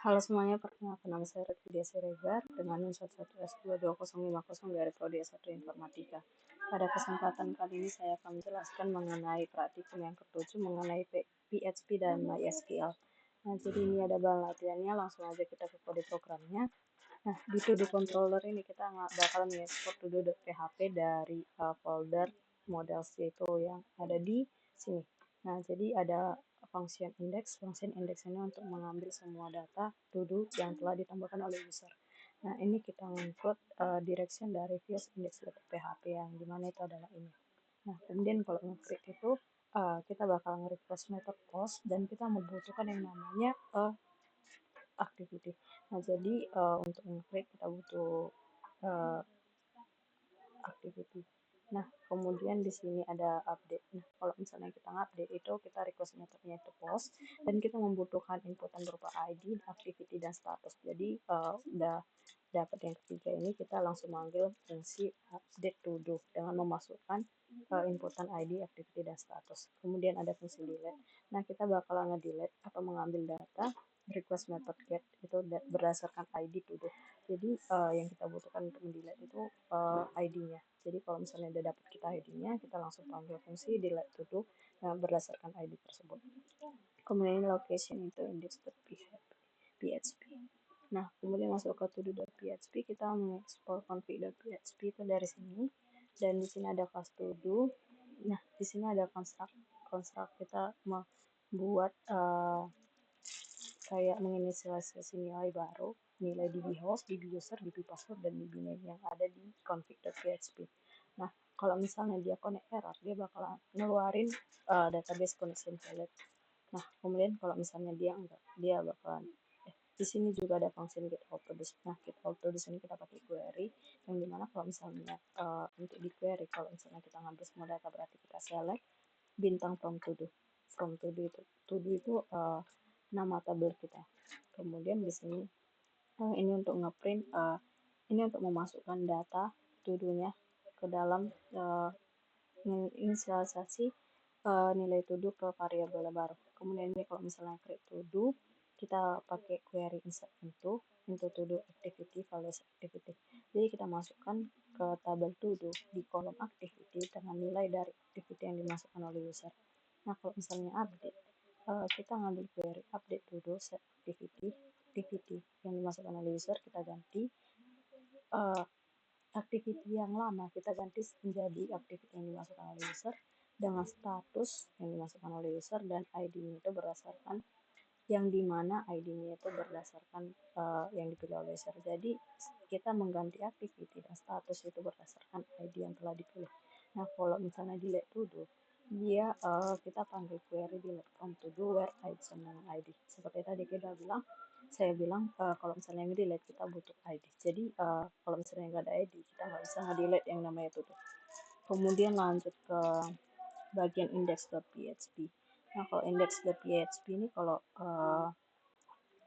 Halo semuanya, perkenalkan nama saya Retvidia Siregar dengan NIM 111S22050 dari Prodi S1 Informatika. Pada kesempatan kali ini saya akan menjelaskan mengenai praktikum yang ketujuh mengenai PHP dan MySQL. Nah, jadi ini ada bahan latihannya, langsung aja kita ke kode programnya. Nah, di to-do controller ini kita nggak bakal mengekspor to-do.php dari folder model C itu yang ada di sini. Nah, jadi ada function index ini untuk mengambil semua data to-do yang telah ditambahkan oleh user. Nah, ini kita include direction dari views index.php yang dimana itu adalah ini. Nah, kemudian kalau nge-create itu kita bakal nge-request method post dan kita membutuhkan yang namanya activity. Nah, jadi untuk nge-create kita butuh uh, activity. Nah, kemudian di sini ada update. Nah, kalau misalnya kita update itu kita request methodnya itu post dan kita membutuhkan inputan berupa ID, activity dan status. Jadi udah dapat yang ketiga ini kita langsung manggil fungsi update to do dengan memasukkan inputan ID, activity dan status. Kemudian ada fungsi delete. Nah, kita bakal nge-delete atau mengambil data request method get itu berdasarkan ID to do. Jadi yang kita butuhkan untuk mendelete itu ID-nya. Jadi kalau misalnya udah dapat kita ID-nya, kita langsung panggil fungsi delete to do berdasarkan ID tersebut. Kemudian location itu index.php. Nah, kemudian masuk ke todo.php, kita mengekspor config.php itu dari sini. Dan di sini ada class todo. Nah, di sini ada construct kita membuat kayak menginisialisasi nilai baru, nilai db host, db user, db password, dan db name yang ada di config.php. Nah, kalau misalnya dia connect error, dia bakalan ngeluarin database connection failed. Nah, kemudian kalau misalnya dia enggak, dia bakalan di sini juga ada function get out to this. Nah, get out to this ini kita pakai query yang dimana kalau misalnya untuk di query kalau misalnya kita ngambil semua data berarti kita select bintang from to do. From to do itu nama tabel kita. Kemudian di sini ini untuk ngeprint ini untuk memasukkan data to do-nya ke dalam menginisialisasi nilai to do ke variabel baru. Kemudian ini kalau misalnya create to do, kita pakai query insert into to do activity values activity. Jadi kita masukkan ke tabel to do di kolom activity dengan nilai dari activity yang dimasukkan oleh user. Nah, kalau misalnya update, kita ngambil query update to do set activity yang dimasukkan oleh user kita ganti activity yang lama kita ganti menjadi activity yang dimasukkan oleh user dengan status yang dimasukkan oleh user dan ID-nya itu berdasarkan yang dimana ID-nya itu berdasarkan yang dipilih oleh user. Jadi kita mengganti activity dan status itu berdasarkan ID yang telah dipilih. Nah, kalau misalnya delete to do, dia kita panggil query delete from to do where ID sama dengan ID. Seperti tadi saya bilang kalau misalnya yang delete kita butuh ID. Jadi kalau misalnya nggak ada ID, kita nggak bisa nge-delete yang namanya to do. Kemudian lanjut ke bagian index.php. Nah, kalau index.php ini kalau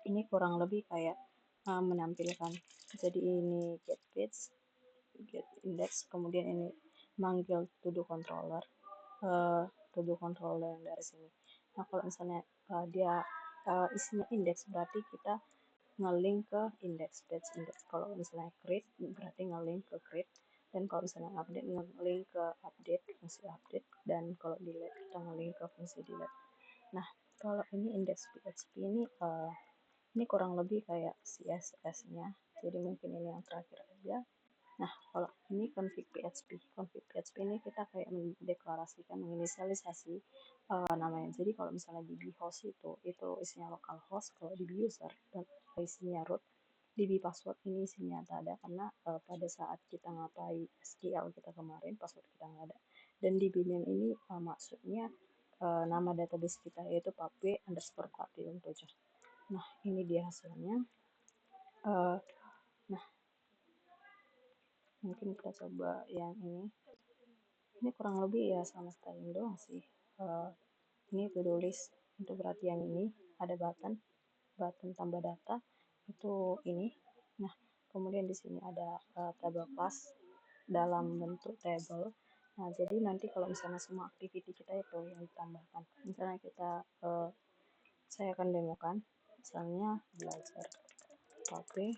ini kurang lebih kayak menampilkan. Jadi ini get page, get index, kemudian ini manggil to do controller, to do controller yang dari sini. Nah, kalau misalnya dia isinya index berarti kita nge-link ke index page index. Kalau misalnya create berarti nge-link ke create, dan kalau misalnya update nge-link ke update fungsi update, dan kalau delete kita nge-link ke fungsi delete. Nah, kalau ini index PHP ini kurang lebih kayak CSS-nya, jadi mungkin ini yang terakhir aja. Nah, kalau ini config PHP ini kita kayak mendeklarasikan, menginisialisasi namanya. Jadi kalau misalnya DB host itu isinya localhost, kalau DB user dan isinya root, DB password ini isinya tak ada karena pada saat kita ngapain SQL kita kemarin password kita nggak ada. Dan DB name ini maksudnya nama database kita yaitu pub_pub7. Nah, ini dia hasilnya. Nah, mungkin kita coba yang ini kurang lebih ya sama styling doang sih. Ini to-do list itu berarti yang ini ada button tambah data itu ini. Nah, kemudian di sini ada tabel class dalam bentuk table. Nah, jadi nanti kalau misalnya semua activity kita itu yang ditambahkan, misalnya saya akan demokan. misalnya belajar copy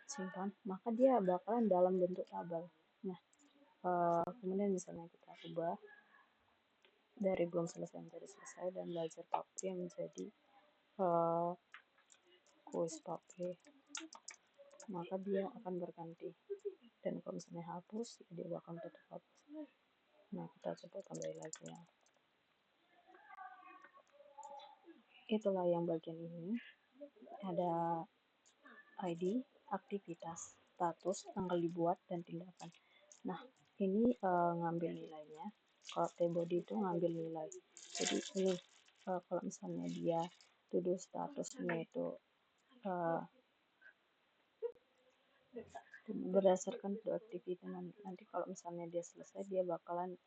simpan, maka dia bakalan dalam bentuk tabel. Nah, kemudian misalnya kita ubah dari belum selesai menjadi selesai dan belajar copy menjadi kuis copy, maka dia akan berganti. Dan kalau misalnya hapus, dia bakal tetap hapus. Nah, kita coba kembali lagi ya. Itulah yang bagian ini. Ada ID, aktivitas, status, tanggal dibuat, dan tindakan. Nah, ini ngambil nilainya. Kalau T-body itu ngambil nilai. Jadi ini kalau misalnya dia tuduh statusnya itu berdasarkan aktivitas, nanti kalau misalnya dia selesai, dia bakalan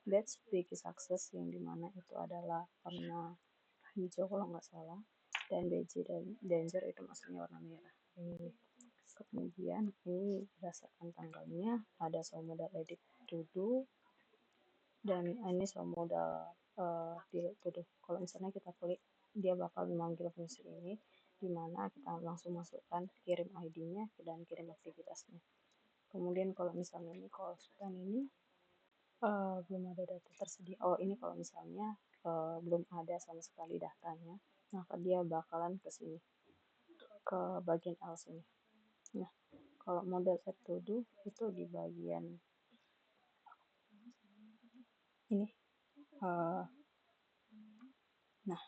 batch big success, yang dimana itu adalah warna hijau kalau nggak salah, dan BJ dan danger itu maksudnya warna merah ini. Kemudian ini berdasarkan tanggalnya ada show modal edit to do, dan ini show modal delete to do. Kalau misalnya kita klik, dia bakal memanggil fungsi ini, dimana kita langsung masukkan kirim ID-nya dan kirim aktivitasnya. Kemudian kalau misalnya ini call span ini belum ada data tersedia. Oh, ini kalau misalnya belum ada sama sekali datanya, maka dia bakalan ke sini, ke bagian else ini. Nah, kalau model set to do itu di bagian ini. Nah,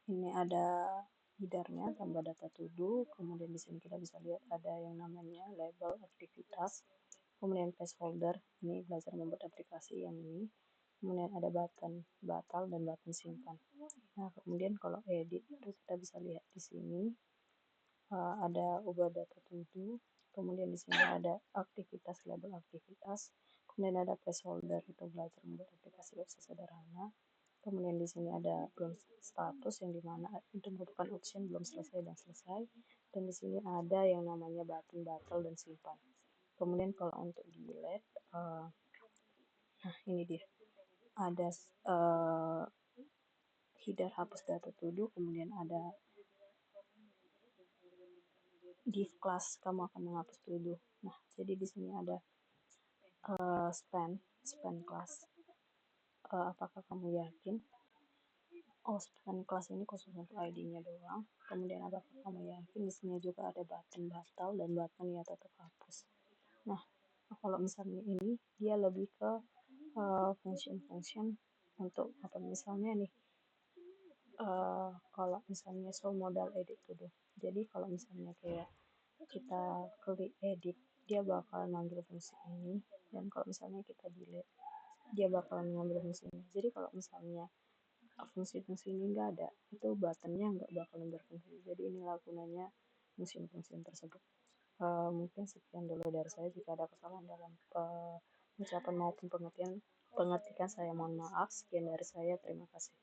ini ada headernya, tambah data to do. Kemudian di sini kita bisa lihat ada yang namanya label aktivitas. Kemudian placeholder, ini belajar membuat aplikasi yang ini. Kemudian ada button batal dan button simpan. Nah, kemudian kalau edit itu kita bisa lihat di sini ada ubah data to do. Kemudian di sini ada aktivitas, label aktivitas. Kemudian ada placeholder, itu belajar membuat aplikasi web sederhana. Kemudian di sini ada belum status, yang dimana itu merupakan option belum selesai dan selesai. Dan di sini ada yang namanya button batal dan simpan. Kemudian kalau untuk delete, nah ini dia, ada header hapus data to do, kemudian ada div class kamu akan menghapus to do. Nah, jadi di sini ada span class. Apakah kamu yakin? Oh, span class ini khusus untuk ID-nya doang. Kemudian apakah kamu yakin? Di sini juga ada button batal dan button ya tetap hapus. Nah, kalau misalnya ini dia lebih ke function untuk apa, misalnya nih kalau misalnya show modal edit to do. Jadi kalau misalnya kayak kita klik edit, dia bakal manggil fungsi ini, dan kalau misalnya kita delete, dia bakal mengambil fungsi ini. Jadi kalau misalnya fungsi-fungsi ini nggak ada, itu buttonnya nggak bakal berfungsi. Jadi inilah gunanya fungsi-fungsi tersebut. Mungkin sekian dulu dari saya. Jika ada kesalahan dalam ucapan maupun pengetikan saya mohon maaf. Sekian dari saya, terima kasih.